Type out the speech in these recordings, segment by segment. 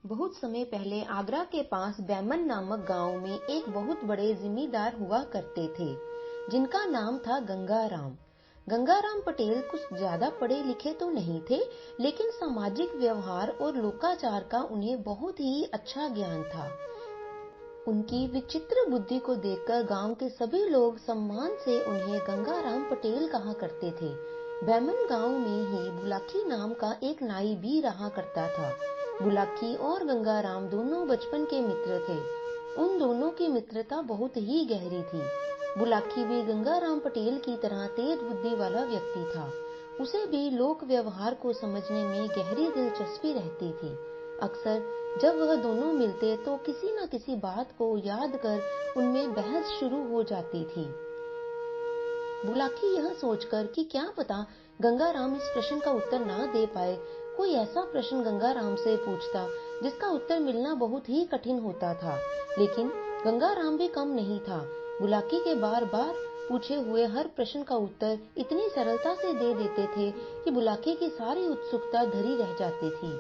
बहुत समय पहले आगरा के पास बैमन नामक गांव में एक बहुत बड़े जिम्मेदार हुआ करते थे, जिनका नाम था गंगाराम। गंगाराम पटेल कुछ ज्यादा पढ़े लिखे तो नहीं थे, लेकिन सामाजिक व्यवहार और लोकाचार का उन्हें बहुत ही अच्छा ज्ञान था। उनकी विचित्र बुद्धि को देखकर गांव के सभी लोग सम्मान से उन्हें गंगाराम पटेल कहा करते थे। बैमन गांव में ही बुलाकी नाम का एक नाई भी रहा करता था। बुलाकी और गंगाराम दोनों बचपन के मित्र थे। उन दोनों की मित्रता बहुत ही गहरी थी। बुलाकी भी गंगाराम पटेल की तरह तेज बुद्धि वाला व्यक्ति था। उसे भी लोक व्यवहार को समझने में गहरी दिलचस्पी रहती थी। अक्सर जब वह दोनों मिलते तो किसी न किसी बात को याद कर उनमें बहस शुरू हो जाती थी। बुलाकी यह सोचकर कि क्या पता गंगाराम इस प्रश्न का उत्तर ना दे पाए, कोई ऐसा प्रश्न गंगाराम से पूछता जिसका उत्तर मिलना बहुत ही कठिन होता था। लेकिन गंगाराम भी कम नहीं था। बुलाकी के बार बार पूछे हुए हर प्रश्न का उत्तर इतनी सरलता से दे देते थे कि बुलाकी की सारी उत्सुकता धरी रह जाती थी।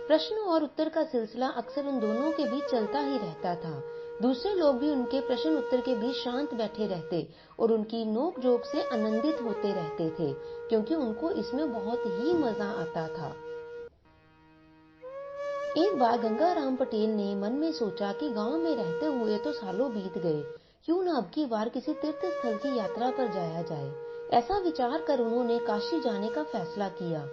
प्रश्न और उत्तर का सिलसिला अक्सर उन दोनों के बीच चलता ही रहता था। दूसरे लोग भी उनके प्रश्न उत्तर के बीच शांत बैठे रहते और उनकी नोक झोंक से आनंदित होते रहते थे, क्योंकि उनको इसमें बहुत ही मजा आता था। एक बार गंगाराम पटेल ने मन में सोचा कि गांव में रहते हुए तो सालों बीत गए, क्यों न अब की बार किसी तीर्थ स्थल की यात्रा पर जाया जाए। ऐसा विचार कर उन्होंने काशी जाने का फैसला किया।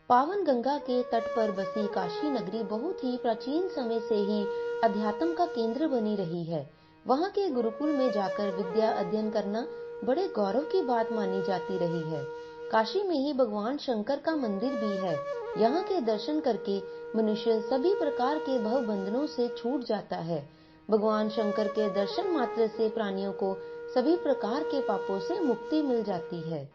पावन गंगा के तट पर बसी काशी नगरी बहुत ही प्राचीन समय से ही अध्यात्म का केंद्र बनी रही है। वहां के गुरुकुल में जाकर विद्या अध्ययन करना बड़े गौरव की बात मानी जाती रही है। काशी में ही भगवान शंकर का मंदिर भी है। यहाँ के दर्शन करके मनुष्य सभी प्रकार के भव बंधनों से छूट जाता है। भगवान शंकर के दर्शन मात्र से प्राणियों को सभी प्रकार के पापों से मुक्ति मिल जाती है।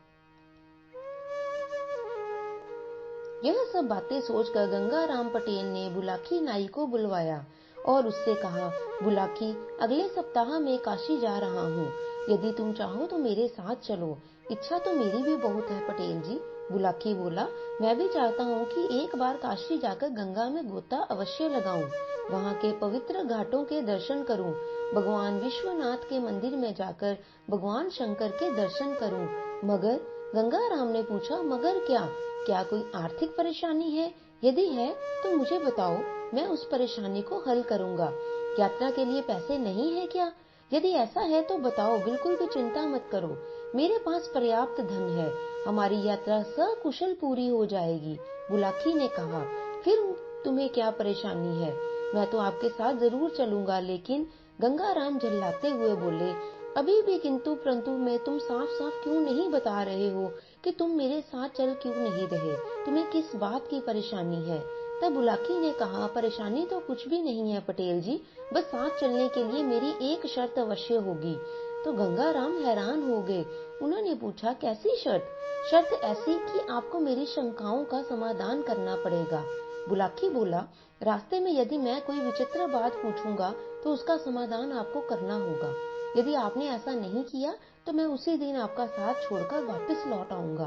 यह सब बातें सोचकर गंगाराम पटेल ने बुलाकी नाई को बुलवाया और उससे कहा, बुलाकी, अगले सप्ताह मैं काशी जा रहा हूँ। यदि तुम चाहो तो मेरे साथ चलो। इच्छा तो मेरी भी बहुत है पटेल जी। बुलाकी बोला, मैं भी चाहता हूँ कि एक बार काशी जाकर गंगा में गोता अवश्य लगाऊं, वहाँ के पवित्र घाटों के दर्शन करूं, भगवान विश्वनाथ के मंदिर में जाकर भगवान शंकर के दर्शन करूं। मगर गंगाराम ने पूछा, मगर क्या कोई आर्थिक परेशानी है? यदि है तो मुझे बताओ, मैं उस परेशानी को हल करूंगा। यात्रा के लिए पैसे नहीं है क्या? यदि ऐसा है तो बताओ, बिल्कुल भी चिंता मत करो, मेरे पास पर्याप्त धन है, हमारी यात्रा सकुशल पूरी हो जाएगी। बुलाकी ने कहा, फिर तुम्हें क्या परेशानी है? मैं तो आपके साथ जरूर चलूंगा। लेकिन गंगाराम झल्लाते हुए बोले, अभी भी किंतु परंतु में तुम साफ साफ क्यों नहीं बता रहे हो कि तुम मेरे साथ चल क्यों नहीं रहे? तुम्हें किस बात की परेशानी है? तब बुलाकी ने कहा, परेशानी तो कुछ भी नहीं है पटेल जी, बस साथ चलने के लिए मेरी एक शर्त अवश्य होगी। तो गंगाराम हैरान हो गए। उन्होंने पूछा, कैसी शर्त? शर्त ऐसी कि आपको मेरी शंकाओं का समाधान करना पड़ेगा। बुलाकी बोला, रास्ते में यदि मैं कोई विचित्र बात पूछूंगा तो उसका समाधान आपको करना होगा। यदि आपने ऐसा नहीं किया तो मैं उसी दिन आपका साथ छोड़कर वापस लौट आऊंगा।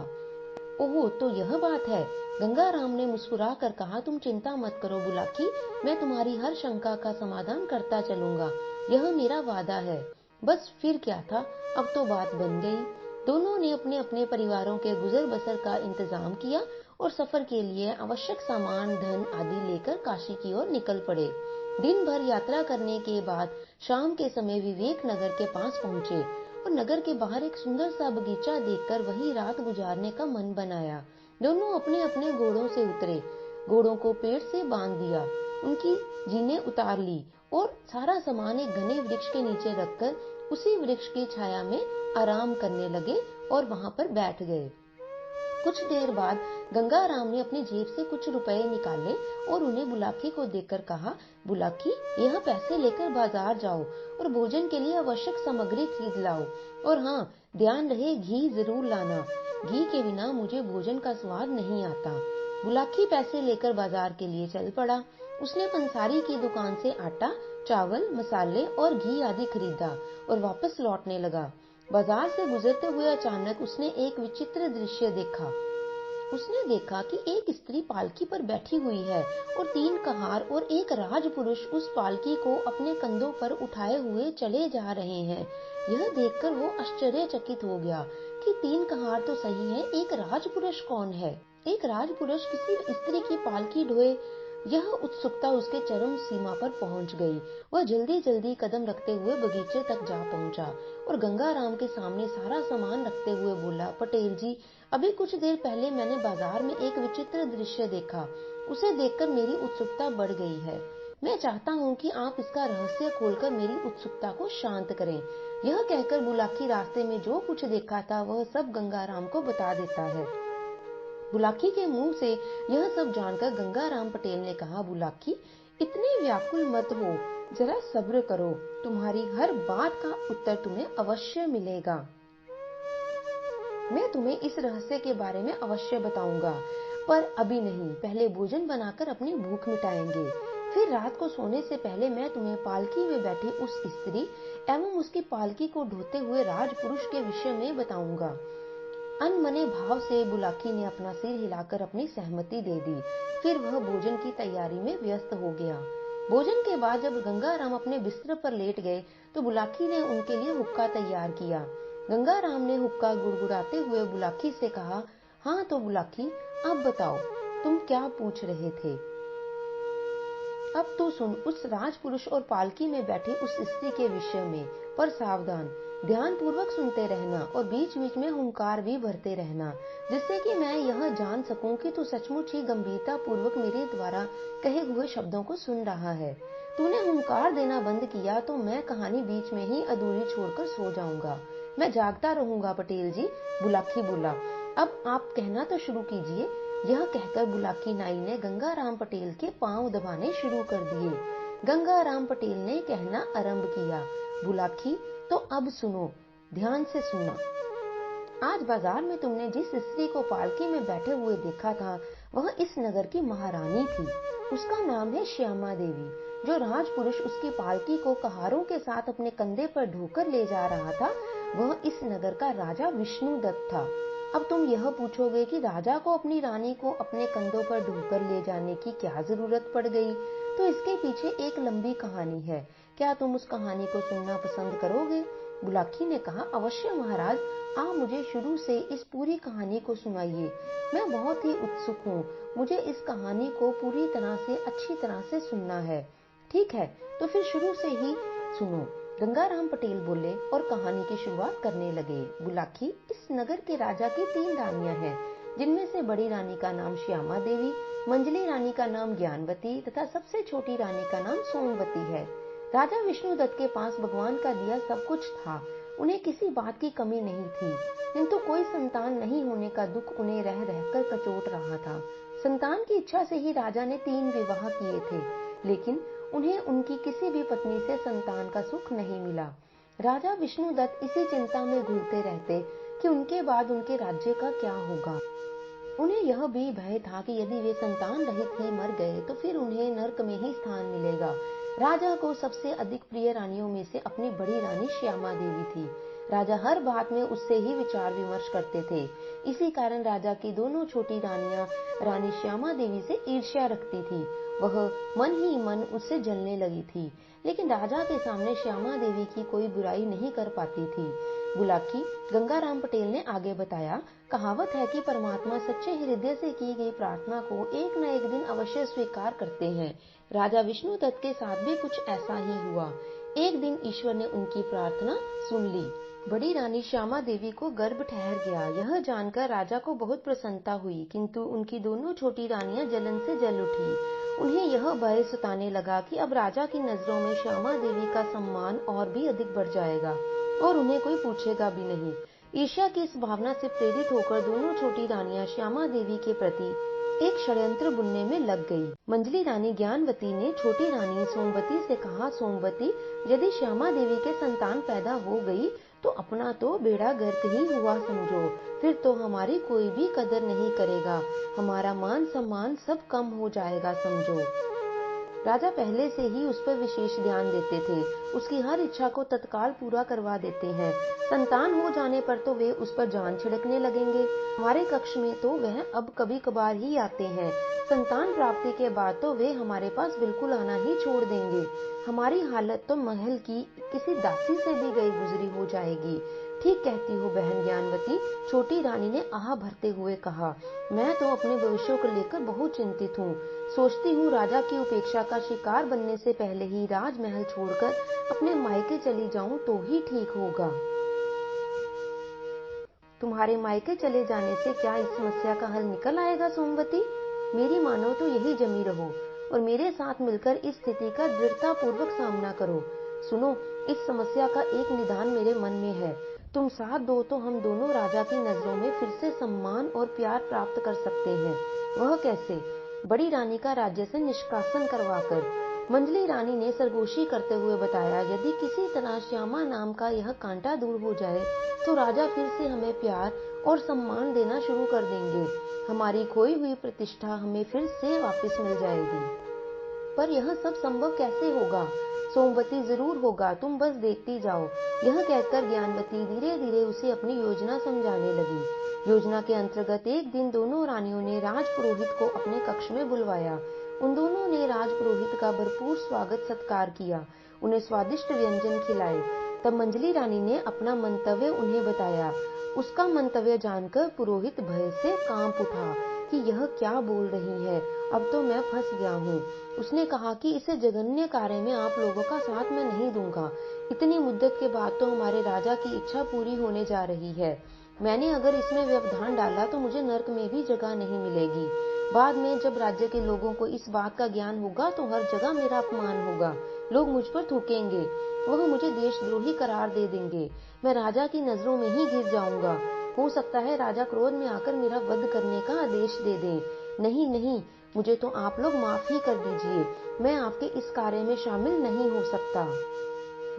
ओह, तो यह बात है। गंगाराम ने मुस्कुरा कर कहा, तुम चिंता मत करो बुलाकी, मैं तुम्हारी हर शंका का समाधान करता चलूंगा, यह मेरा वादा है। बस फिर क्या था, अब तो बात बन गई। दोनों ने अपने अपने परिवारों के गुजर बसर का इंतजाम किया और सफर के लिए आवश्यक सामान, धन आदि लेकर काशी की ओर निकल पड़े। दिन भर यात्रा करने के बाद शाम के समय विवेक नगर के पास पहुंचे और नगर के बाहर एक सुंदर सा बगीचा देखकर वहीं रात गुजारने का मन बनाया। दोनों अपने अपने घोड़ों से उतरे, घोड़ों को पेड़ से बांध दिया, उनकी जीनें उतार ली और सारा सामान एक घने वृक्ष के नीचे रखकर उसी वृक्ष की छाया में आराम करने लगे और वहां पर बैठ गए। कुछ देर बाद गंगाराम ने अपनी जेब से कुछ रुपए निकाले और उन्हें बुलाकी को देकर कहा, बुलाकी, यह पैसे लेकर बाजार जाओ और भोजन के लिए आवश्यक सामग्री खरीद लाओ। और हाँ, ध्यान रहे घी जरूर लाना, घी के बिना मुझे भोजन का स्वाद नहीं आता। बुलाकी पैसे लेकर बाजार के लिए चल पड़ा। उसने पंसारी की दुकान से आटा, चावल, मसाले और घी आदि खरीदा और वापस लौटने लगा। बाजार से गुजरते हुए अचानक उसने एक विचित्र दृश्य देखा। उसने देखा कि एक स्त्री पालकी पर बैठी हुई है और 3 कहार और एक राजपुरुष उस पालकी को अपने कंधों पर उठाए हुए चले जा रहे हैं। यह देखकर वो आश्चर्यचकित हो गया कि 3 कहार तो सही है, एक राजपुरुष कौन है? एक राजपुरुष किसी स्त्री की पालकी ढोए? यह उत्सुकता उसके चरम सीमा पर पहुंच गई। वह जल्दी जल्दी कदम रखते हुए बगीचे तक जा पहुंचा और गंगाराम के सामने सारा सामान रखते हुए बोला, पटेल जी, अभी कुछ देर पहले मैंने बाजार में एक विचित्र दृश्य देखा। उसे देखकर मेरी उत्सुकता बढ़ गई है। मैं चाहता हूँ कि आप इसका रहस्य खोलकर मेरी उत्सुकता को शांत करें। यह कहकर बुलाकी रास्ते में जो कुछ देखा था वह सब गंगाराम को बता देता है। बुलाकी के मुंह से यह सब जानकर गंगाराम पटेल ने कहा, बुलाकी, इतने व्याकुल मत हो, जरा सब्र करो, तुम्हारी हर बात का उत्तर तुम्हें अवश्य मिलेगा। मैं तुम्हें इस रहस्य के बारे में अवश्य बताऊंगा, पर अभी नहीं, पहले भोजन बनाकर अपनी भूख मिटाएंगे। फिर रात को सोने से पहले मैं तुम्हें पालकी में बैठी उस स्त्री एवं उसकी पालकी को ढोते हुए राजपुरुष के विषय में बताऊंगा। अनमने भाव से बुलाकी ने अपना सिर हिलाकर अपनी सहमति दे दी। फिर वह भोजन की तैयारी में व्यस्त हो गया। भोजन के बाद जब गंगाराम अपने बिस्तर पर लेट गए तो बुलाकी ने उनके लिए हुक्का तैयार किया। गंगाराम ने हुक्का गुड़गुड़ाते हुए बुलाकी से कहा, हाँ तो बुलाकी, अब बताओ, तुम क्या पूछ रहे थे? अब तो सुन उस राजपुरुष और पालकी में बैठी उस स्त्री के विषय में, पर सावधान, ध्यान पूर्वक सुनते रहना और बीच बीच में हुंकार भी भरते रहना, जिससे कि मैं यह जान सकूं कि तू सचमुच ही गंभीरता पूर्वक मेरे द्वारा कहे हुए शब्दों को सुन रहा है। तूने हुंकार देना बंद किया तो मैं कहानी बीच में ही अधूरी छोड़कर सो जाऊंगा। मैं जागता रहूंगा पटेल जी, बुलाकी बोला। अब आप कहना तो शुरू कीजिए। यह कहकर बुलाकी नाई ने गंगाराम पटेल के पांव दबाने शुरू कर दिए। गंगाराम पटेल ने कहना आरंभ किया, बुलाकी, तो अब सुनो, ध्यान से सुनना। आज बाजार में तुमने जिस स्त्री को पालकी में बैठे हुए देखा था वह इस नगर की महारानी थी। उसका नाम है श्यामा देवी। जो राजपुरुष उसकी पालकी को कहारों के साथ अपने कंधे पर ढोकर ले जा रहा था वह इस नगर का राजा विष्णुदत्त था। अब तुम यह पूछोगे कि राजा को अपनी रानी को अपने कंधों पर ढोकर ले जाने की क्या जरूरत पड़ गई? तो इसके पीछे एक लंबी कहानी है। क्या तुम उस कहानी को सुनना पसंद करोगे? बुलाकी ने कहा, अवश्य महाराज, आप मुझे शुरू से इस पूरी कहानी को सुनाइए। मैं बहुत ही उत्सुक हूँ। मुझे इस कहानी को पूरी तरह से अच्छी तरह से सुनना है। ठीक है, तो फिर शुरू से ही सुनो। गंगाराम पटेल बोले और कहानी की शुरुआत करने लगे। बुलाकी, इस नगर के राजा की 3 रानियां हैं, जिनमें से बड़ी रानी का नाम श्यामा देवी, मंझली रानी का नाम ज्ञानवती तथा सबसे छोटी रानी का नाम सोमवती है। राजा विष्णुदत्त के पास भगवान का दिया सब कुछ था। उन्हें किसी बात की कमी नहीं थी, किंतु कोई संतान नहीं होने का दुख उन्हें रह रहकर कचोट रहा था। संतान की इच्छा से ही राजा ने 3 विवाह किए थे, लेकिन उन्हें उनकी किसी भी पत्नी से संतान का सुख नहीं मिला। राजा विष्णुदत्त इसी चिंता में घुलते रहते कि उनके बाद उनके राज्य का क्या होगा। उन्हें यह भी भय था कि यदि वे संतान रहित ही मर गए तो फिर उन्हें नरक में ही स्थान मिलेगा। राजा को सबसे अधिक प्रिय रानियों में से अपनी बड़ी रानी श्यामा देवी थी। राजा हर बात में उससे ही विचार विमर्श करते थे। इसी कारण राजा की दोनों छोटी रानियां रानी श्यामा देवी से ईर्ष्या रखती थी। वह मन ही मन उससे जलने लगी थी, लेकिन राजा के सामने श्यामा देवी की कोई बुराई नहीं कर पाती थी। बुलाकी, गंगाराम पटेल ने आगे बताया, कहावत है कि परमात्मा सच्चे हृदय से की गई प्रार्थना को एक न एक दिन अवश्य स्वीकार करते हैं। राजा विष्णुदत्त के साथ भी कुछ ऐसा ही हुआ। एक दिन ईश्वर ने उनकी प्रार्थना सुन ली। बड़ी रानी श्यामा देवी को गर्भ ठहर गया। यह जानकर राजा को बहुत प्रसन्नता हुई, किंतु उनकी दोनों छोटी रानियां जलन से जल उठी। उन्हें यह भय सताने लगा कि अब राजा की नजरों में श्यामा देवी का सम्मान और भी अधिक बढ़ जाएगा और उन्हें कोई पूछेगा भी नहीं। ईर्ष्या की इस भावना से प्रेरित होकर दोनों छोटी रानियां श्यामा देवी के प्रति एक षड्यंत्र बुनने में लग गई। मंझली रानी ज्ञानवती ने छोटी रानी सोमवती से कहा, सोमवती, यदि श्यामा देवी के संतान पैदा हो गई तो अपना तो बेड़ा गर्क ही हुआ समझो। फिर तो हमारी कोई भी कदर नहीं करेगा, हमारा मान सम्मान सब कम हो जाएगा समझो। राजा पहले से ही उस पर विशेष ध्यान देते थे, उसकी हर इच्छा को तत्काल पूरा करवा देते हैं। संतान हो जाने पर तो वे उस पर जान छिड़कने लगेंगे। हमारे कक्ष में तो वह अब कभी कभार ही आते हैं। संतान प्राप्ति के बाद तो वे हमारे पास बिल्कुल आना ही छोड़ देंगे। हमारी हालत तो महल की किसी दासी से भी गई गुजरी हो जाएगी। ठीक कहती हो बहन ज्ञानवती, छोटी रानी ने आह भरते हुए कहा। मैं तो अपने भविष्य को लेकर बहुत चिंतित हूँ। सोचती हूँ राजा की उपेक्षा का शिकार बनने से पहले ही राजमहल छोड़कर अपने मायके चली जाऊं तो ही ठीक होगा। तुम्हारे मायके चले जाने से क्या इस समस्या का हल निकल आएगा सोमवती? मेरी मानो तो यही जमी रहो और मेरे साथ मिलकर इस स्थिति का दृढ़ता पूर्वक सामना करो। सुनो, इस समस्या का एक निदान मेरे मन में है। तुम साथ दो तो हम दोनों राजा की नजरों में फिर से सम्मान और प्यार प्राप्त कर सकते हैं। वह कैसे? बड़ी रानी का राज्य से निष्कासन करवाकर। मंजली रानी ने सरगोशी करते हुए बताया, यदि किसी तरह श्यामा नाम का यह कांटा दूर हो जाए तो राजा फिर से हमें प्यार और सम्मान देना शुरू कर देंगे। हमारी खोई हुई प्रतिष्ठा हमें फिर से वापस मिल जाएगी। पर यह सब संभव कैसे होगा? सोमवती, जरूर होगा, तुम बस देखती जाओ। यह कहकर ज्ञानवती धीरे धीरे उसे अपनी योजना समझाने लगी। योजना के अंतर्गत एक दिन दोनों रानियों ने राजपुरोहित को अपने कक्ष में बुलवाया। उन दोनों ने राजपुरोहित का भरपूर स्वागत सत्कार किया, उन्हें स्वादिष्ट व्यंजन खिलाए। तब मंजली रानी ने अपना मंतव्य उन्हें बताया। उसका मंतव्य जानकर पुरोहित भय से कांप उठा कि यह क्या बोल रही है, अब तो मैं फंस गया हूँ। उसने कहा कि इस जघन्य कार्य में आप लोगों का साथ मैं नहीं दूंगा। इतनी मुद्दत के बाद तो हमारे राजा की इच्छा पूरी होने जा रही है। मैंने अगर इसमें व्यवधान डाला तो मुझे नरक में भी जगह नहीं मिलेगी। बाद में जब राज्य के लोगों को इस बात का ज्ञान होगा तो हर जगह मेरा अपमान होगा। लोग मुझ पर थूकेंगे, वह मुझे देशद्रोही करार दे देंगे। मैं राजा की नजरों में ही गिर जाऊंगा। हो सकता है राजा क्रोध में आकर मेरा वध करने का आदेश दे दें। नहीं नहीं, मुझे तो आप लोग माफ ही कर दीजिए। मैं आपके इस कार्य में शामिल नहीं हो सकता।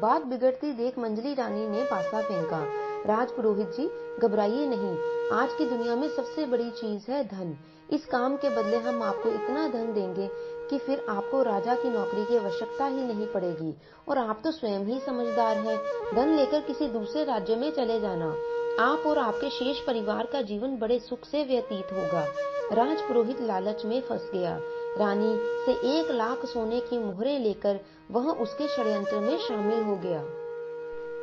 बात बिगड़ती देख मंजली रानी ने पासा फेंका। राजपुरोहित जी, घबराइए नहीं। आज की दुनिया में सबसे बड़ी चीज है धन। इस काम के बदले हम आपको इतना धन देंगे कि फिर आपको राजा की नौकरी की आवश्यकता ही नहीं पड़ेगी। और आप तो स्वयं ही समझदार हैं। धन लेकर किसी दूसरे राज्य में चले जाना। आप और आपके शेष परिवार का जीवन बड़े सुख से व्यतीत होगा। राजपुरोहित लालच में फंस गया। रानी से 1 लाख सोने की मुहरें लेकर वह उसके षड्यंत्र में शामिल हो गया।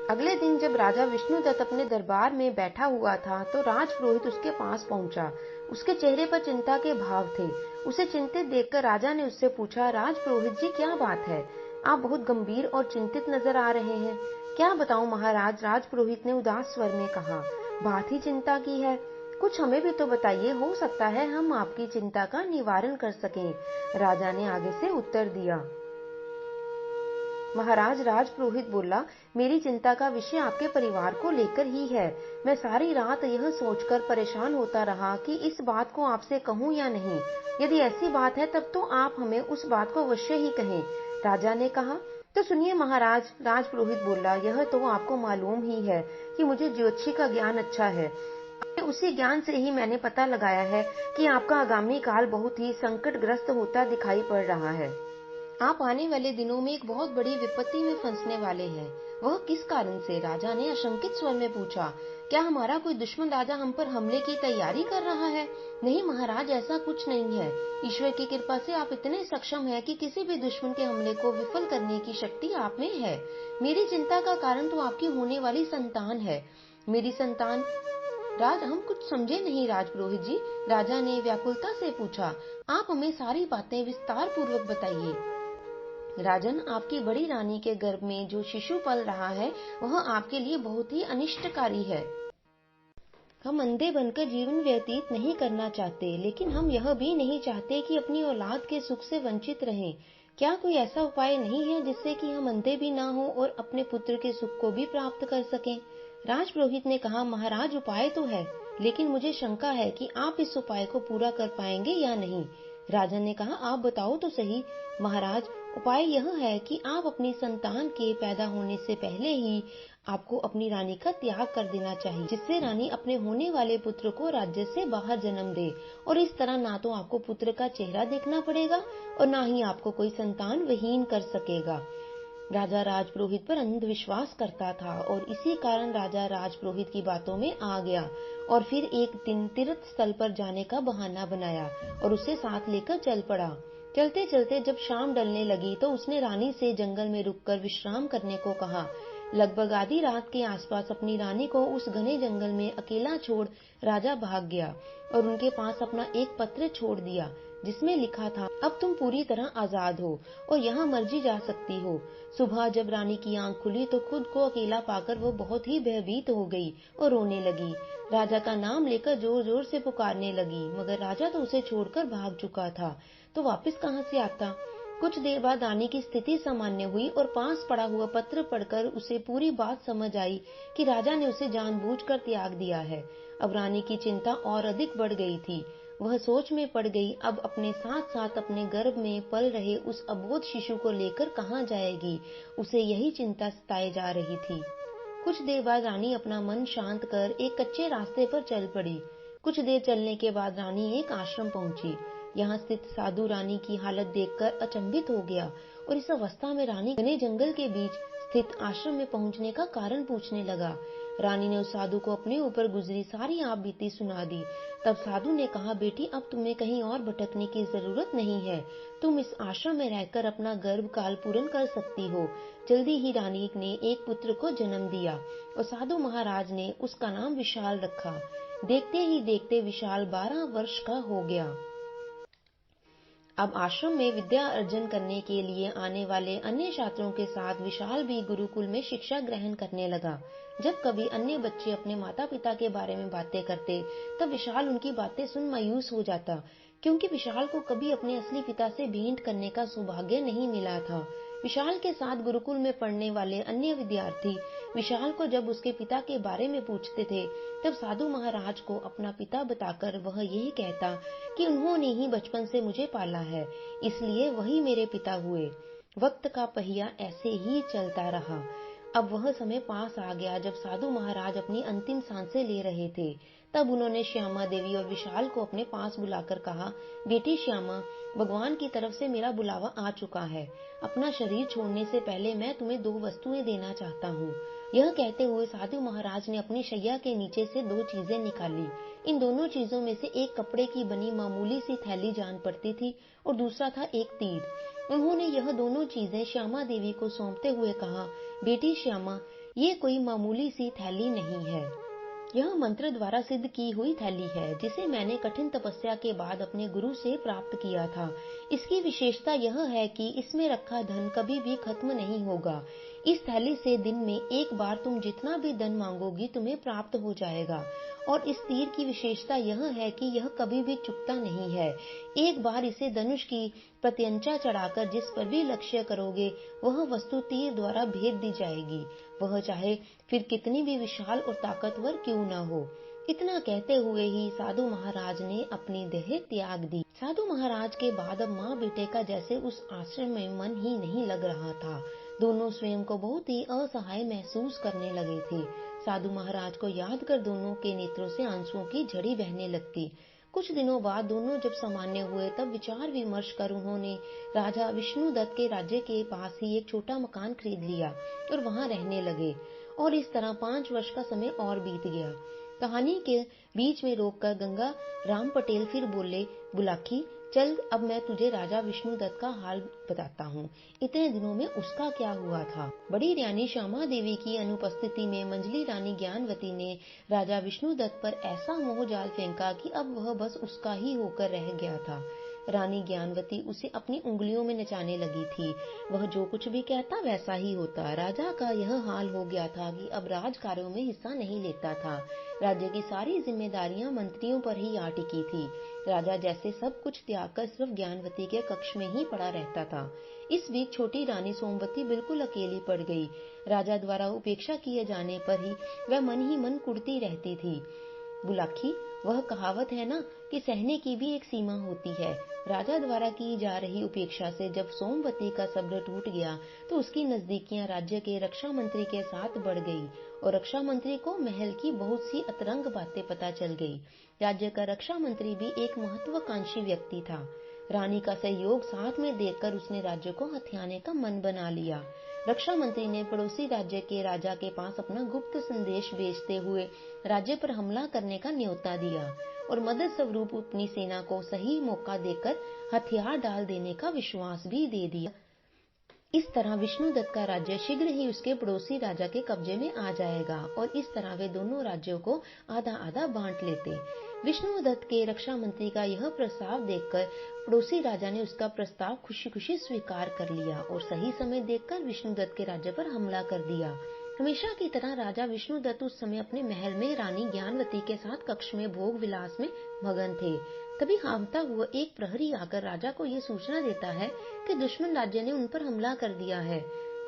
अगले दिन जब राजा विष्णुदत्त अपने दरबार में बैठा हुआ था तो राजपुरोहित उसके पास पहुंचा। उसके चेहरे पर चिंता के भाव थे। उसे चिंतित देखकर राजा ने उससे पूछा, राजपुरोहित जी, क्या बात है? आप बहुत गंभीर और चिंतित नजर आ रहे हैं। क्या बताऊं महाराज, राजपुरोहित ने उदास स्वर में कहा। बात ही चिंता की है, कुछ हमें भी तो बताइए, हो सकता है हम आपकी चिंता का निवारण कर सकें। राजा ने आगे से उत्तर दिया। महाराज, राजपुरोहित बोला, मेरी चिंता का विषय आपके परिवार को लेकर ही है। मैं सारी रात यह सोचकर परेशान होता रहा कि इस बात को आपसे कहूं या नहीं। यदि ऐसी बात है तब तो आप हमें उस बात को अवश्य ही कहें। राजा ने कहा। तो सुनिए महाराज, राजपुरोहित बोला, यह तो आपको मालूम ही है कि मुझे ज्योतिषी का ज्ञान अच्छा है। उसी ज्ञान से ही मैंने पता लगाया है कि आपका आगामी काल बहुत ही संकटग्रस्त होता दिखाई पड़ रहा है। आप आने वाले दिनों में एक बहुत बड़ी विपत्ति में फंसने वाले हैं। वह किस कारण से? राजा ने आशंकित स्वर में पूछा। क्या हमारा कोई दुश्मन राजा हम पर हमले की तैयारी कर रहा है? नहीं महाराज, ऐसा कुछ नहीं है। ईश्वर की कृपा से आप इतने सक्षम हैं कि किसी भी दुश्मन के हमले को विफल करने की शक्ति आप में है। मेरी चिंता का कारण तो आपकी होने वाली संतान है। मेरी संतान? हम कुछ समझे नहीं राजपुरोहित जी। राजा ने व्याकुलता से पूछा। आप हमें सारी बातें विस्तार पूर्वक बताइए। राजन, आपकी बड़ी रानी के गर्भ में जो शिशु पल रहा है वह आपके लिए बहुत ही अनिष्टकारी है। हम अंधे बनकर जीवन व्यतीत नहीं करना चाहते, लेकिन हम यह भी नहीं चाहते कि अपनी औलाद के सुख से वंचित रहें। क्या कोई ऐसा उपाय नहीं है जिससे कि हम अंधे भी ना हो और अपने पुत्र के सुख को भी प्राप्त कर सकें? राजपुरोहित ने कहा, महाराज, उपाय तो है, लेकिन मुझे शंका है कि आप इस उपाय को पूरा कर पाएंगे या नहीं। राजा ने कहा, आप बताओ तो सही। महाराज, उपाय यह है कि आप अपनी संतान के पैदा होने से पहले ही आपको अपनी रानी का त्याग कर देना चाहिए, जिससे रानी अपने होने वाले पुत्र को राज्य से बाहर जन्म दे, और इस तरह ना तो आपको पुत्र का चेहरा देखना पड़ेगा और ना ही आपको कोई संतान विहीन कर सकेगा। राजा राजपुरोहित पर अंधविश्वास करता था और इसी कारण राजा राजपुरोहित की बातों में आ गया और फिर एक दिन तीर्थ स्थल पर जाने का बहाना बनाया और उसे साथ लेकर चल पड़ा। चलते चलते जब शाम ढलने लगी तो उसने रानी से जंगल में रुककर विश्राम करने को कहा। लगभग आधी रात के आसपास अपनी रानी को उस घने जंगल में अकेला छोड़ राजा भाग गया और उनके पास अपना एक पत्र छोड़ दिया, जिसमें लिखा था, अब तुम पूरी तरह आजाद हो और यहाँ मर्जी जा सकती हो। सुबह जब रानी की आंख खुली तो खुद को अकेला पाकर वो बहुत ही भयभीत हो गई और रोने लगी। राजा का नाम लेकर जोर जोर से पुकारने लगी, मगर राजा तो उसे छोड़कर भाग चुका था, तो वापस कहाँ से आता। कुछ देर बाद रानी की स्थिति सामान्य हुई और पास पड़ा हुआ पत्र पढ़कर उसे पूरी बात समझ आई कि राजा ने उसे जानबूझकर त्याग दिया है। अब रानी की चिंता और अधिक बढ़ गई थी। वह सोच में पड़ गई, अब अपने साथ साथ अपने गर्भ में पल रहे उस अबोध शिशु को लेकर कहाँ जाएगी। उसे यही चिंता सताए जा रही थी। कुछ देर बाद रानी अपना मन शांत कर एक कच्चे रास्ते पर चल पड़ी। कुछ देर चलने के बाद रानी एक आश्रम पहुंची। यहाँ स्थित साधु रानी की हालत देखकर अचंभित हो गया और इस अवस्था में रानी घने जंगल के बीच स्थित आश्रम में पहुंचने का कारण पूछने लगा। रानी ने उस साधु को अपने ऊपर गुजरी सारी आप बीती सुना दी। तब साधु ने कहा, बेटी, अब तुम्हें कहीं और भटकने की जरूरत नहीं है। तुम इस आश्रम में रहकर अपना गर्भ काल पूर्ण कर सकती हो। जल्दी ही रानी ने एक पुत्र को जन्म दिया और साधु महाराज ने उसका नाम विशाल रखा। देखते ही देखते विशाल 12 वर्ष का हो गया। अब आश्रम में विद्या अर्जन करने के लिए आने वाले अन्य छात्रों के साथ विशाल भी गुरुकुल में शिक्षा ग्रहण करने लगा। जब कभी अन्य बच्चे अपने माता पिता के बारे में बातें करते, तब विशाल उनकी बातें सुन मायूस हो जाता, क्योंकि विशाल को कभी अपने असली पिता से भेंट करने का सौभाग्य नहीं मिला था। विशाल के साथ गुरुकुल में पढ़ने वाले अन्य विद्यार्थी विशाल को जब उसके पिता के बारे में पूछते थे, तब साधु महाराज को अपना पिता बताकर वह यही कहता कि उन्होंने ही बचपन से मुझे पाला है, इसलिए वही मेरे पिता हुए। वक्त का पहिया ऐसे ही चलता रहा। अब वह समय पास आ गया जब साधु महाराज अपनी अंतिम सांसें ले रहे थे। तब उन्होंने श्यामा देवी और विशाल को अपने पास बुलाकर कहा, बेटी श्यामा, भगवान की तरफ से मेरा बुलावा आ चुका है। अपना शरीर छोड़ने से पहले मैं तुम्हें 2 वस्तुएं देना चाहता हूँ। यह कहते हुए साधु महाराज ने अपनी शैया के नीचे से 2 चीजें निकाली। इन दोनों चीजों में से एक कपड़े की बनी मामूली सी थैली जान पड़ती थी और दूसरा था एक तीर। उन्होंने यह दोनों चीजें श्यामा देवी को सौंपते हुए कहा, बेटी श्यामा, ये कोई मामूली सी थैली नहीं है। यह मंत्र द्वारा सिद्ध की हुई थैली है, जिसे मैंने कठिन तपस्या के बाद अपने गुरु से प्राप्त किया था। इसकी विशेषता यह है कि इसमें रखा धन कभी भी खत्म नहीं होगा। इस थैली से दिन में एक बार तुम जितना भी धन मांगोगी तुम्हें प्राप्त हो जाएगा। और इस तीर की विशेषता यह है कि यह कभी भी चुकता नहीं है। एक बार इसे धनुष की प्रत्यंचा चढ़ाकर जिस पर भी लक्ष्य करोगे, वह वस्तु तीर द्वारा भेद दी जाएगी, वह चाहे फिर कितनी भी विशाल और ताकतवर क्यों न हो। इतना कहते हुए ही साधु महाराज ने अपनी देह त्याग दी। साधु महाराज के बाद अब माँ बेटे का जैसे उस आश्रम में मन ही नहीं लग रहा था। दोनों स्वयं को बहुत ही असहाय महसूस करने लगे थे। साधु महाराज को याद कर दोनों के नेत्रों से आंसुओं की झड़ी बहने लगती। कुछ दिनों बाद दोनों जब सामान्य हुए, तब विचार विमर्श कर उन्होंने राजा विष्णुदत्त के राज्य के पास ही एक छोटा मकान खरीद लिया और वहां रहने लगे। और इस तरह 5 वर्ष का समय और बीत गया। कहानी के बीच में रोककर गंगा राम पटेल फिर बोले, बुलाकी, चल अब मैं तुझे राजा विष्णुदत्त का हाल बताता हूँ। इतने दिनों में उसका क्या हुआ था। बड़ी रानी श्यामा देवी की अनुपस्थिति में मंजली रानी ज्ञानवती ने राजा विष्णुदत्त पर ऐसा मोह जाल फेंका कि अब वह बस उसका ही होकर रह गया था। रानी ज्ञानवती उसे अपनी उंगलियों में नचाने लगी थी। वह जो कुछ भी कहता वैसा ही होता। राजा का यह हाल हो गया था कि अब राज कार्यों में हिस्सा नहीं लेता था। राज्य की सारी जिम्मेदारियां मंत्रियों पर ही आ टिकी थी। राजा जैसे सब कुछ त्याग कर सिर्फ ज्ञानवती के कक्ष में ही पड़ा रहता था। इस बीच छोटी रानी सोमवती बिल्कुल अकेली पड़ गई। राजा द्वारा उपेक्षा किए जाने पर ही वह मन ही मन कुढ़ती रहती थी। बुलाकी, वह कहावत है ना कि सहने की भी एक सीमा होती है। राजा द्वारा की जा रही उपेक्षा से जब सोमवती का सब्र टूट गया तो उसकी नजदीकियां राज्य के रक्षा मंत्री के साथ बढ़ गई और रक्षा मंत्री को महल की बहुत सी अतरंग बातें पता चल गई। राज्य का रक्षा मंत्री भी एक महत्वाकांक्षी व्यक्ति था। रानी का सहयोग साथ में देखकर उसने राज्य को हथियाने का मन बना लिया। रक्षा मंत्री ने पड़ोसी राज्य के राजा के पास अपना गुप्त संदेश भेजते हुए राज्य पर हमला करने का न्योता दिया और मदद स्वरूप अपनी सेना को सही मौका देकर हथियार डाल देने का विश्वास भी दे दिया। इस तरह विष्णुदत्त का राज्य शीघ्र ही उसके पड़ोसी राजा के कब्जे में आ जाएगा और इस तरह वे दोनों राज्यों को आधा आधा बांट लेते। विष्णुदत्त के रक्षा मंत्री का यह प्रस्ताव देखकर पड़ोसी राजा ने उसका प्रस्ताव खुशी खुशी स्वीकार कर लिया और सही समय देखकर विष्णुदत्त के राज्य पर हमला कर दिया। हमेशा की तरह राजा विष्णुदत्त उस समय अपने महल में रानी ज्ञानवती के साथ कक्ष में भोग विलास में मगन थे। तभी हाँफता हुआ एक प्रहरी आकर राजा को यह सूचना देता है कि दुश्मन राज्य ने उन पर हमला कर दिया है।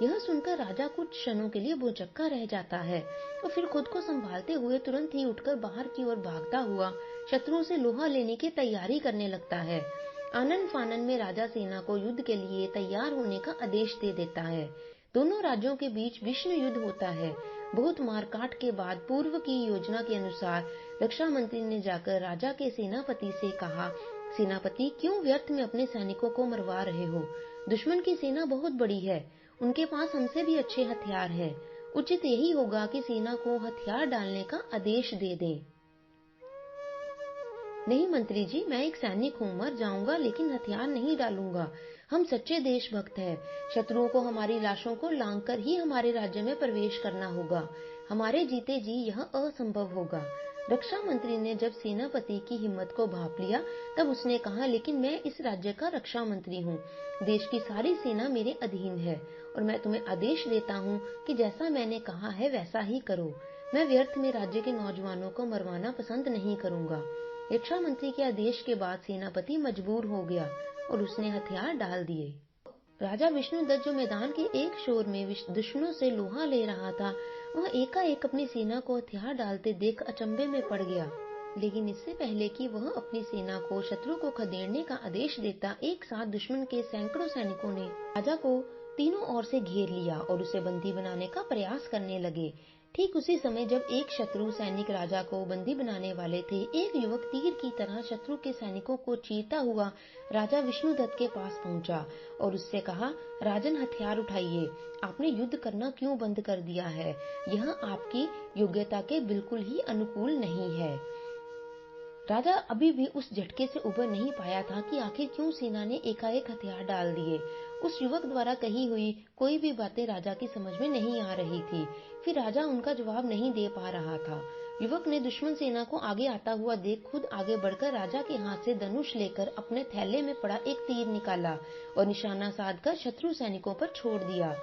यह सुनकर राजा कुछ क्षणों के लिए भौचक्का रह जाता है और फिर खुद को संभालते हुए तुरंत ही उठकर बाहर की ओर भागता हुआ शत्रुओं से लोहा लेने की तैयारी करने लगता है। आनन फानन में राजा सेना को युद्ध के लिए तैयार होने का आदेश दे देता है। दोनों राज्यों के बीच भीषण युद्ध होता है। बहुत मारकाट के बाद पूर्व की योजना के अनुसार रक्षा मंत्री ने जाकर राजा के सेनापति से कहा, सेनापति, क्यों व्यर्थ में अपने सैनिकों को मरवा रहे हो? दुश्मन की सेना बहुत बड़ी है, उनके पास हमसे भी अच्छे हथियार हैं। उचित यही होगा कि सेना को हथियार डालने का आदेश दे दें। नहीं मंत्री जी, मैं एक सैनिक हूँ, मर जाऊंगा लेकिन हथियार नहीं डालूंगा। हम सच्चे देशभक्त हैं। शत्रुओं को हमारी लाशों को लांघकर ही हमारे राज्य में प्रवेश करना होगा। हमारे जीते जी यह असंभव होगा। रक्षा मंत्री ने जब सेनापति की हिम्मत को भांप लिया तब उसने कहा, लेकिन मैं इस राज्य का रक्षा मंत्री हूँ। देश की सारी सेना मेरे अधीन है और मैं तुम्हें आदेश देता हूँ कि जैसा मैंने कहा है वैसा ही करो। मैं व्यर्थ में राज्य के नौजवानों को मरवाना पसंद नहीं करूंगा। रक्षा मंत्री के आदेश के बाद सेनापति मजबूर हो गया और उसने हथियार डाल दिए। राजा विष्णुदत्त जो मैदान के एक छोर में दुश्मनों से लोहा ले रहा था, वह एकाएक अपनी सेना को हथियार डालते देख अचंभे में पड़ गया। लेकिन इससे पहले कि वह अपनी सेना को शत्रु को खदेड़ने का आदेश देता, एक साथ दुश्मन के सैकड़ों सैनिकों ने राजा को तीनों ओर से घेर लिया और उसे बंदी बनाने का प्रयास करने लगे। ठीक उसी समय जब एक शत्रु सैनिक राजा को बंदी बनाने वाले थे, एक युवक तीर की तरह शत्रु के सैनिकों को चीरता हुआ राजा विष्णुदत्त के पास पहुंचा और उससे कहा, राजन, हथियार उठाइए। आपने युद्ध करना क्यों बंद कर दिया है? यह आपकी योग्यता के बिल्कुल ही अनुकूल नहीं है। राजा अभी भी उस झटके से उबर नहीं पाया था कि आखिर क्यों सेना ने एकाएक हथियार डाल दिए। उस युवक द्वारा कही हुई कोई भी बातें राजा की समझ में नहीं आ रही थी। फिर राजा उनका जवाब नहीं दे पा रहा था। युवक ने दुश्मन सेना को आगे आता हुआ देख खुद आगे बढ़कर राजा के हाथ से धनुष लेकर अपने थैले में पड़ा एक तीर निकाला और निशाना साधकर शत्रु सैनिकों पर छोड़ दिया।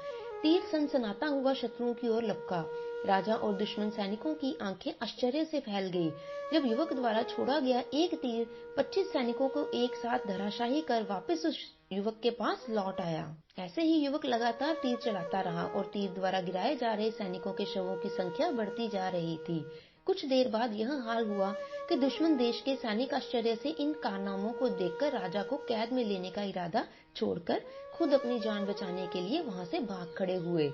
तीर सनसनाता हुआ शत्रुओं की ओर लपका। राजा और दुश्मन सैनिकों की आंखें आश्चर्य से फैल गई जब युवक द्वारा छोड़ा गया एक तीर 25 सैनिकों को एक साथ धराशायी कर वापस उस युवक के पास लौट आया। ऐसे ही युवक लगातार तीर चलाता रहा और तीर द्वारा गिराए जा रहे सैनिकों के शवों की संख्या बढ़ती जा रही थी। कुछ देर बाद यह हाल हुआ कि दुश्मन देश के सैनिक आश्चर्य से इन कारनामों को देखकर राजा को कैद में लेने का इरादा छोड़कर खुद अपनी जान बचाने के लिए वहां से भाग खड़े हुए।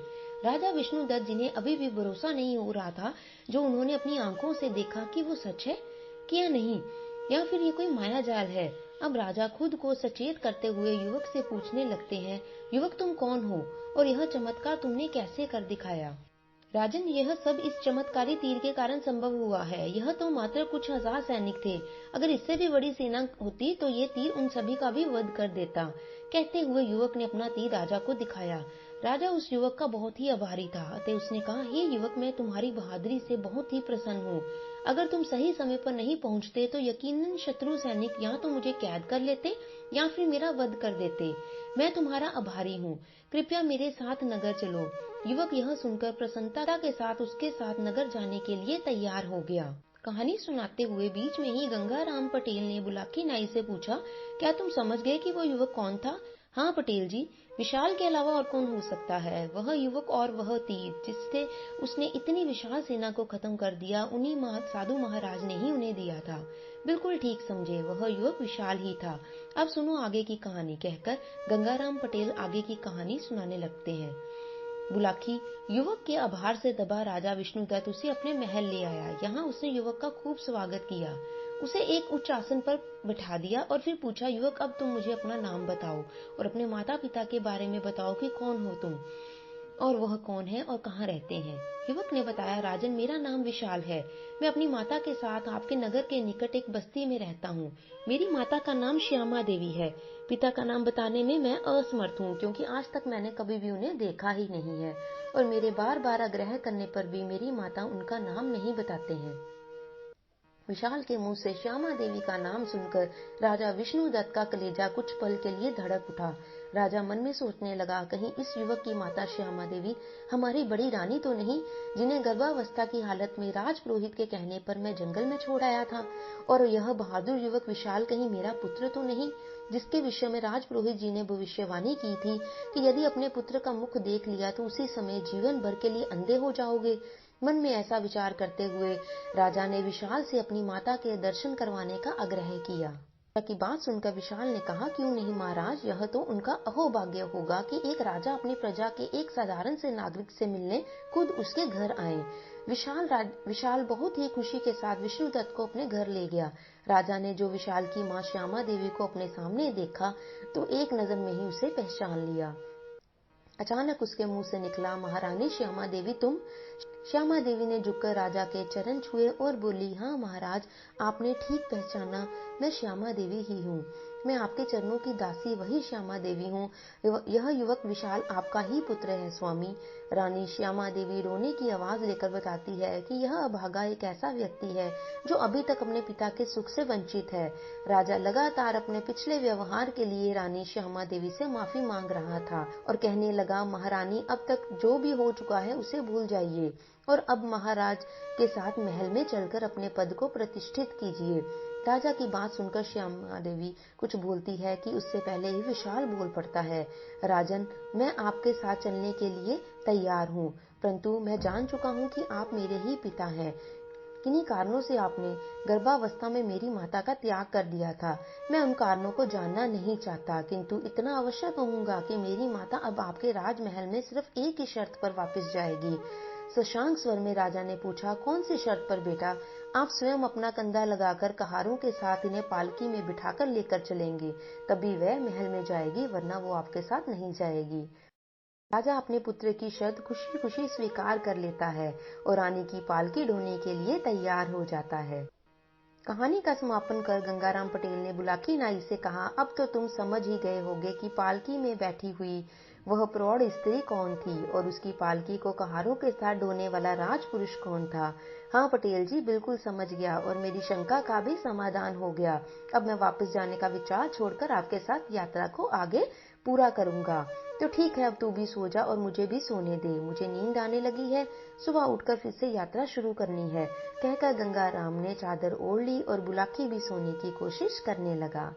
राजा विष्णुदत्त, जिन्हें अभी भी भरोसा नहीं हो रहा था जो उन्होंने अपनी आंखों से देखा, कि वो सच है कि या नहीं, या फिर ये कोई माया जाल है। अब राजा खुद को सचेत करते हुए युवक से पूछने लगते हैं, युवक, तुम कौन हो और यह चमत्कार तुमने कैसे कर दिखाया? राजन, यह सब इस चमत्कारी तीर के कारण संभव हुआ है। यह तो मात्र कुछ हजार सैनिक थे। अगर इससे भी बड़ी सेना होती तो ये तीर उन सभी का भी वध कर देता। कहते हुए युवक ने अपना तीर राजा को दिखाया। राजा उस युवक का बहुत ही आभारी था अतः उसने कहा, हे युवक, मैं तुम्हारी बहादुरी से बहुत ही प्रसन्न हूँ। अगर तुम सही समय पर नहीं पहुँचते तो यकीनन शत्रु सैनिक या तो मुझे कैद कर लेते या फिर मेरा वध कर देते। मैं तुम्हारा आभारी हूँ। कृपया मेरे साथ नगर चलो। युवक यह सुनकर प्रसन्नता के साथ उसके साथ नगर जाने के लिए तैयार हो गया। कहानी सुनाते हुए बीच में ही गंगाराम पटेल ने बुलाकी नाई से पूछा, क्या तुम समझ गए कि वो युवक कौन था? हाँ पटेल जी, विशाल के अलावा और कौन हो सकता है? वह युवक और वह तीर जिससे उसने इतनी विशाल सेना को खत्म कर दिया, उन्हीं साधु महाराज ने ही उन्हें दिया था। बिल्कुल ठीक समझे, वह युवक विशाल ही था। अब सुनो आगे की कहानी, कहकर गंगाराम पटेल आगे की कहानी सुनाने लगते हैं। बुलाकी युवक के आभार से दबा राजा विष्णुदत्त उसे अपने महल ले आया। यहाँ उसने युवक का खूब स्वागत किया, उसे एक उच्च आसन पर बैठा दिया और फिर पूछा, युवक अब तुम मुझे अपना नाम बताओ और अपने माता पिता के बारे में बताओ कि कौन हो तुम और वह कौन है और कहाँ रहते हैं। युवक ने बताया, राजन मेरा नाम विशाल है, मैं अपनी माता के साथ आपके नगर के निकट एक बस्ती में रहता हूँ। मेरी माता का नाम श्यामा देवी है। पिता का नाम बताने में मैं असमर्थ हूँ, क्योंकि आज तक मैंने कभी भी उन्हें देखा ही नहीं है और मेरे बार बार आग्रह करने पर भी मेरी माता उनका नाम नहीं बताते हैं। विशाल के मुंह से श्यामा देवी का नाम सुनकर राजा विष्णुदत्त का कलेजा कुछ पल के लिए धड़क उठा। राजा मन में सोचने लगा, कहीं इस युवक की माता श्यामा देवी हमारी बड़ी रानी तो नहीं, जिन्हें गर्भावस्था की हालत में राजपुरोहित के कहने पर मैं जंगल में छोड़ आया था। और यह बहादुर युवक विशाल कहीं मेरा पुत्र तो नहीं, जिसके विषय में राजपुरोहित जी ने भविष्यवाणी की थी कि यदि अपने पुत्र का मुख देख लिया तो उसी समय जीवन भर के लिए अंधे हो जाओगे। मन में ऐसा विचार करते हुए राजा ने विशाल से अपनी माता के दर्शन करवाने का आग्रह किया। राजा की बात सुनकर विशाल ने कहा, क्यों नहीं महाराज, यह तो उनका अहोभाग्य होगा कि एक राजा अपनी प्रजा के एक साधारण से नागरिक से मिलने खुद उसके घर आए। विशाल बहुत ही खुशी के साथ विष्णुदत्त को अपने घर ले गया। राजा ने जो विशाल की मां श्यामा देवी को अपने सामने देखा तो एक नजर में ही उसे पहचान लिया। अचानक उसके मुंह से निकला, महारानी श्यामा देवी तुम? श्यामा देवी ने झुककर राजा के चरण छुए और बोली, हाँ महाराज, आपने ठीक पहचाना, मैं श्यामा देवी ही हूँ। मैं आपके चरणों की दासी वही श्यामा देवी हूँ। यह युवक विशाल आपका ही पुत्र है स्वामी। रानी श्यामा देवी रोने की आवाज लेकर बताती है कि यह अभागा एक ऐसा व्यक्ति है जो अभी तक अपने पिता के सुख से वंचित है। राजा लगातार अपने पिछले व्यवहार के लिए रानी श्यामा देवी से माफी मांग रहा था और कहने लगा, महारानी अब तक जो भी हो चुका है उसे भूल जाइए और अब महाराज के साथ महल में चलकर अपने पद को प्रतिष्ठित कीजिए। राजा की बात सुनकर श्यामा देवी कुछ बोलती है कि उससे पहले ही विशाल बोल पड़ता है, राजन मैं आपके साथ चलने के लिए तैयार हूँ, परंतु मैं जान चुका हूँ कि आप मेरे ही पिता हैं। किन्हीं कारणों से आपने गर्भावस्था में मेरी माता का त्याग कर दिया था। मैं उन कारणों को जानना नहीं चाहता, किंतु इतना अवश्य कहूंगा कि मेरी माता अब आपके राजमहल में सिर्फ एक ही शर्त पर वापस जाएगी। शशांक स्वर में राजा ने पूछा, कौन सी शर्त पर बेटा? आप स्वयं अपना कंधा लगाकर कहारों के साथ इन्हें पालकी में बिठाकर लेकर चलेंगे, तभी वह महल में जाएगी, वरना वो आपके साथ नहीं जाएगी। राजा अपने पुत्र की शर्त खुशी खुशी स्वीकार कर लेता है और रानी की पालकी ढोने के लिए तैयार हो जाता है। कहानी का समापन कर गंगाराम पटेल ने बुलाकी नाई से कहा, अब तो तुम समझ ही गए होगे कि पालकी में बैठी हुई वह प्रौढ़ स्त्री कौन थी और उसकी पालकी को कहारों के साथ ढोने वाला राजपुरुष कौन था। हाँ पटेल जी, बिल्कुल समझ गया और मेरी शंका का भी समाधान हो गया। अब मैं वापस जाने का विचार छोड़कर आपके साथ यात्रा को आगे पूरा करूंगा। तो ठीक है, अब तू भी सो जा और मुझे भी सोने दे, मुझे नींद आने लगी है, सुबह उठकर फिर से यात्रा शुरू करनी है। कहकर गंगाराम ने चादर ओढ़ ली और बुलाकी भी सोने की कोशिश करने लगा।